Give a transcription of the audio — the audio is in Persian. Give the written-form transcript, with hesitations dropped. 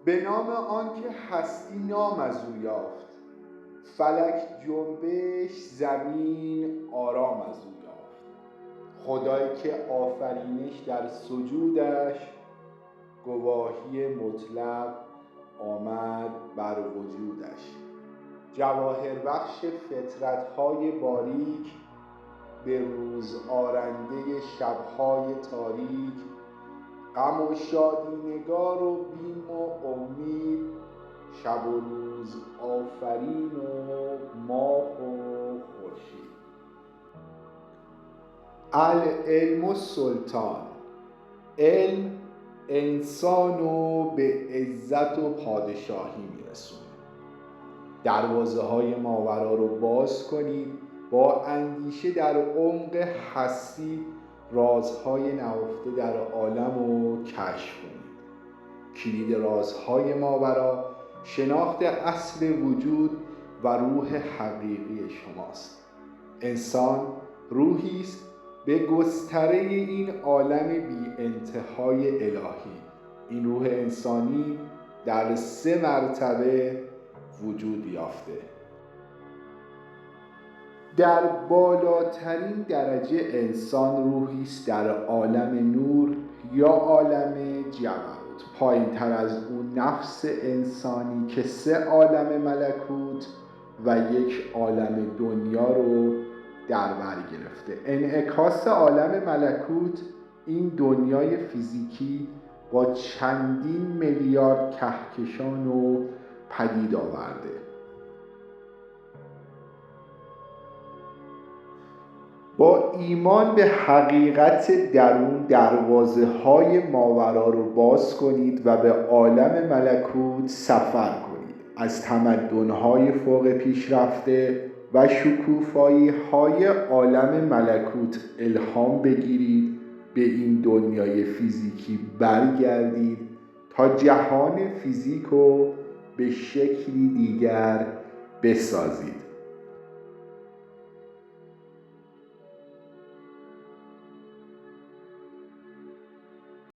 به نام آنکه هستی نام از او یافت، فلک جنبش زمین آرام از او یافت. خدایی که آفرینش در سجودش، گواهی مطلق آمد بر وجودش. جواهر بخش فطرت‌های باریک، به روز آرنده شب‌های تاریک. غم و شادی نگار و بیم و امید، شب و روز آفرین و ماه و خورشید. العلم السلطان، علم انسانو به عزت و پادشاهی میرسونه. دروازه های ماورا رو باز کنید، با اندیشه در عمق هستی رازهای نهفته در عالم رو کشف کنید. کلید رازهای ماورا شناخت اصل وجود و روح حقیقی شماست. انسان روحی است به گستره این عالم بی انتهای الهی. این روح انسانی در 3 مرتبه وجود یافته. در بالاترین درجه انسان روحی است در عالم نور یا عالم جبروت. پایین تر از اون نفس انسانی که 3 عالم ملکوت و 1 عالم دنیا رو در بر گرفته. انعکاس عالم ملکوت این دنیای فیزیکی با چندین میلیارد کهکشان رو پدید آورده. با ایمان به حقیقت درون دروازه های ماورا رو باز کنید و به عالم ملکوت سفر کنید. از تمدن‌های فوق پیشرفته و شکوفایی‌های عالم ملکوت الهام بگیرید، به این دنیای فیزیکی برگردید تا جهان فیزیک رو به شکلی دیگر بسازید.